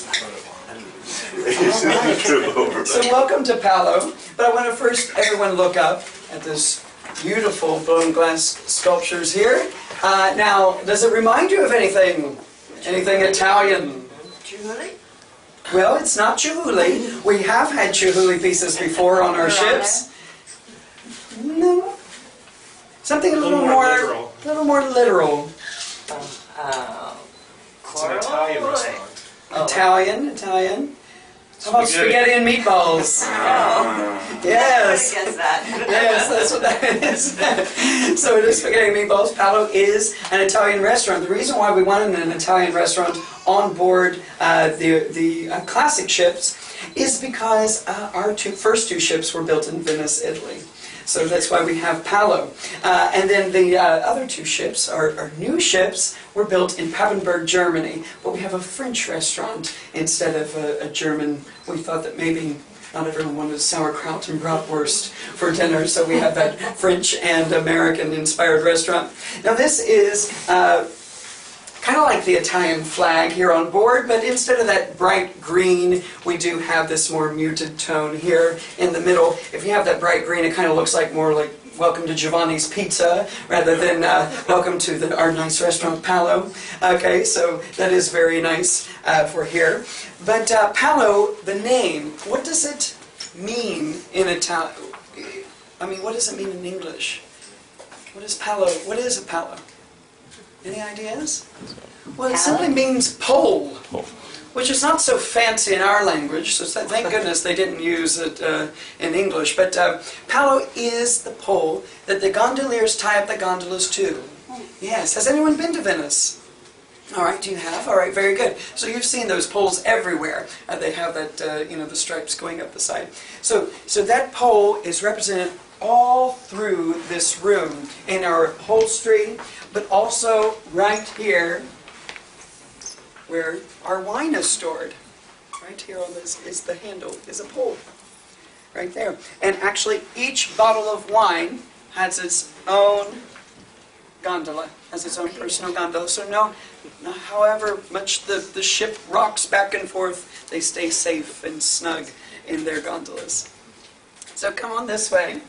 Right. So welcome to Palo, but I want to first everyone look up at this beautiful blown glass sculptures here. Now, does it remind you of anything? Anything Italian? Chihuly? Well, it's not chihuly. We have had chihuly pieces before on our ships. No. Something a little more literal. It's an Italian restaurant. Italian. How about spaghetti and meatballs? Oh. Yes. I guess that. Yes, that's what that is. So it is spaghetti and meatballs. Palo is an Italian restaurant. The reason why we wanted an Italian restaurant on board the classic ships is because our first two ships were built in Venice, Italy. So that's why we have Palo. And then the other two ships, our new ships, were built in Papenburg, Germany. But we have a French restaurant instead of a German. We thought that maybe not everyone wanted sauerkraut and bratwurst for dinner, so we have that French and American-inspired restaurant. Now this is kind of like the Italian flag here on board, but instead of that bright green, we do have this more muted tone here in the middle. If you have that bright green, it kind of looks like more like welcome to Giovanni's Pizza, rather than welcome to our nice restaurant, Palo. Okay, so that is very nice for here. But Palo, the name, what does it mean in Italian? I mean, what does it mean in English? What is Palo? What is a Palo? Any ideas? Well, it simply means pole, which is not so fancy in our language, so thank goodness they didn't use it in English. But Palo is the pole that the gondoliers tie up the gondolas to. Yes. Has anyone been to Venice? All right, do you have? All right, very good. So you've seen those poles everywhere. They have that, the stripes going up the side. So that pole is represented all through this room in our upholstery, but also right here where our wine is stored. Right here on this is the handle, is a pole. Right there. And actually each bottle of wine has its own gondola, has its own personal gondola. So no, however much the ship rocks back and forth, they stay safe and snug in their gondolas. So come on this way.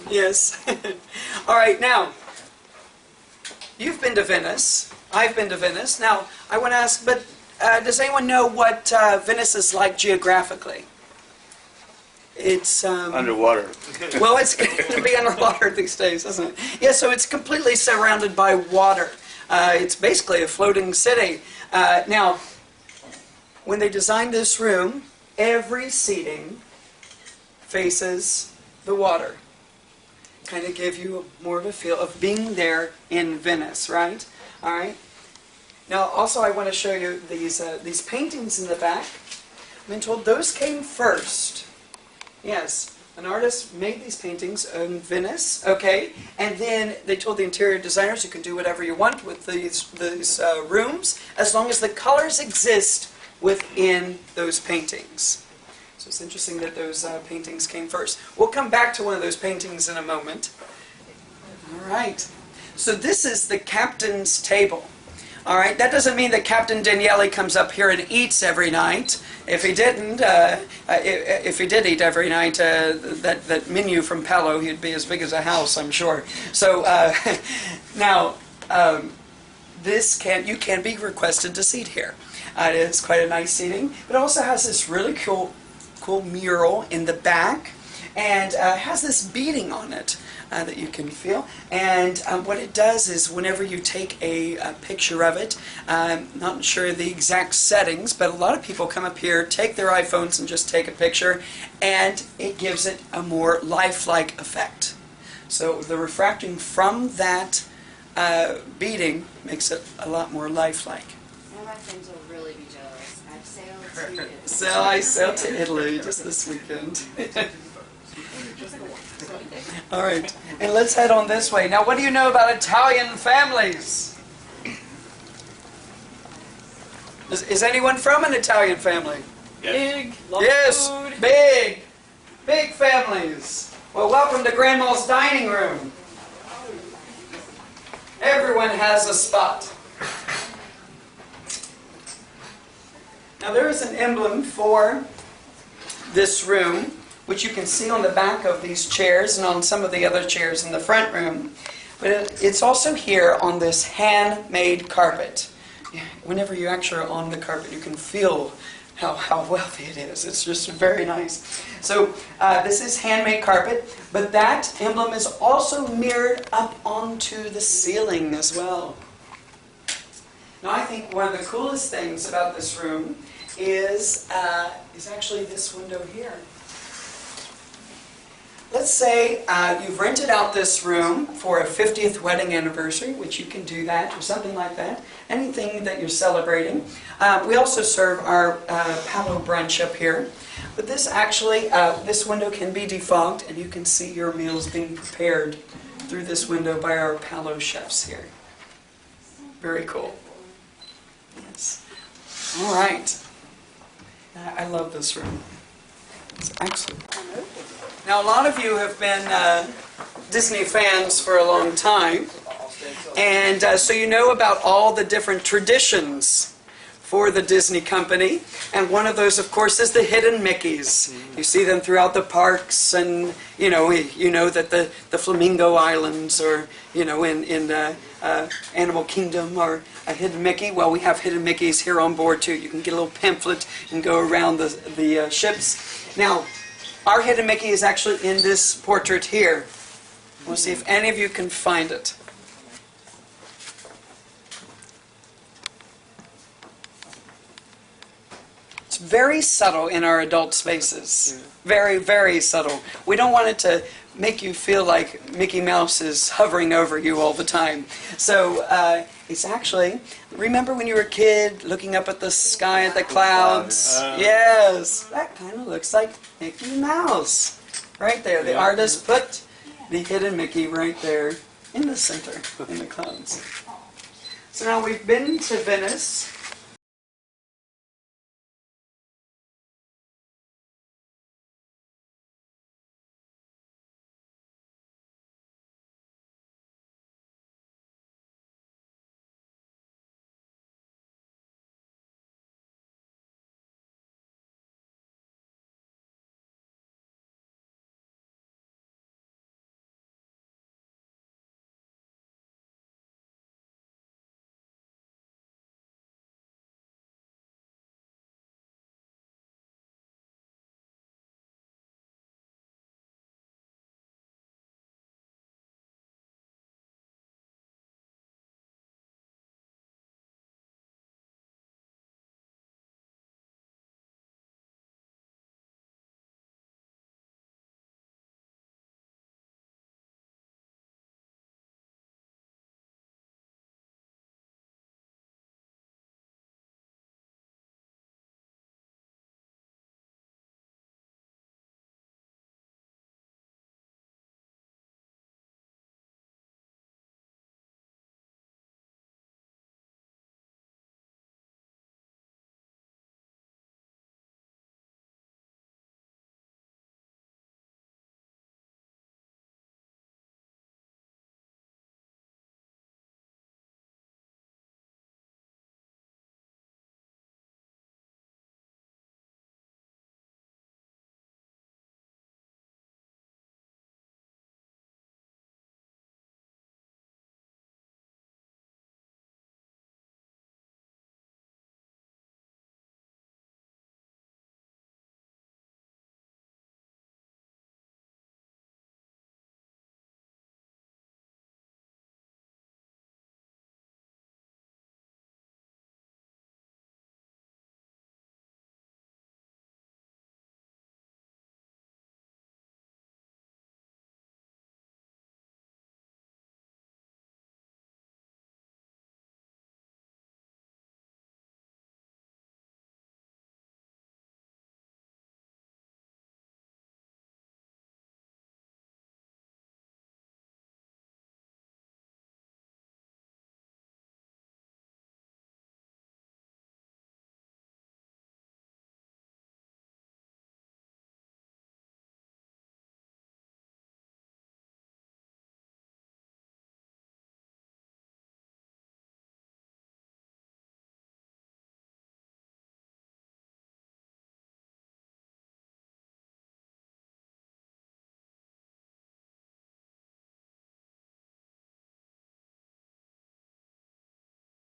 Yes. All right, now, you've been to Venice. I've been to Venice. Now, I want to ask, but does anyone know what Venice is like geographically? It's underwater. Well, it's going to be underwater these days, isn't it? Yeah, so it's completely surrounded by water. It's basically a floating city. Now, when they designed this room, every seating faces the water. Kind of give you more of a feel of being there in Venice, right? All right. Now, also, I want to show you these paintings in the back. I've been told those came first. Yes, an artist made these paintings in Venice, okay, and then they told the interior designers you can do whatever you want with these rooms as long as the colors exist within those paintings. So it's interesting that those paintings came first. We'll come back to one of those paintings in a moment. All right. So this is the captain's table. All right. That doesn't mean that Captain Daniele comes up here and eats every night. If he didn't, if he did eat every night, that menu from Palo, he'd be as big as a house, I'm sure. So now, you can be requested to seat here. It is quite a nice seating. But it also has this really cool mural in the back, and has this beading on it that you can feel. And what it does is whenever you take a picture of it, not sure the exact settings, but a lot of people come up here, take their iPhones and just take a picture, and it gives it a more lifelike effect. So the refracting from that beading makes it a lot more lifelike. Now my friends will really be jealous. I've sailed to Italy. So I sailed to Italy just this weekend. All right, and let's head on this way. Now, what do you know about Italian families? Is anyone from an Italian family? Yes. Yes, big families. Well, welcome to Grandma's dining room. Everyone has a spot. Now there is an emblem for this room, which you can see on the back of these chairs and on some of the other chairs in the front room. But it's also here on this handmade carpet. Whenever you actually are on the carpet, you can feel how wealthy it is. It's just very nice. So this is handmade carpet, but that emblem is also mirrored up onto the ceiling as well. Now I think one of the coolest things about this room is actually this window here. Let's say you've rented out this room for a 50th wedding anniversary, which you can do that, or something like that. Anything that you're celebrating. We also serve our Palo brunch up here. But this actually, this window can be defogged, and you can see your meals being prepared through this window by our Palo chefs here. Very cool. Yes. All right. I love this room. It's excellent. Now, a lot of you have been Disney fans for a long time, and so you know about all the different traditions for the Disney company, and one of those, of course, is the hidden Mickeys. You see them throughout the parks, and you know that the Flamingo Islands, or in Animal Kingdom, are a hidden Mickey. Well, we have hidden Mickeys here on board too. You can get a little pamphlet and go around the ships. Now, our hidden Mickey is actually in this portrait here. We'll see if any of you can find it. It's very subtle in our adult spaces. Very, very subtle. We don't want it to make you feel like Mickey Mouse is hovering over you all the time. So it's actually, remember when you were a kid looking up at the sky at the clouds? Yes, that kind of looks like Mickey Mouse. Right there. The artist put the hidden Mickey right there in the center, in the clouds. So now we've been to Venice.